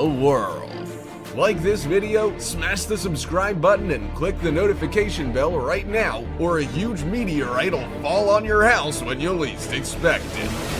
the world. Like this video, smash the subscribe button and click the notification bell right now, or a huge meteorite will fall on your house when you least expect it.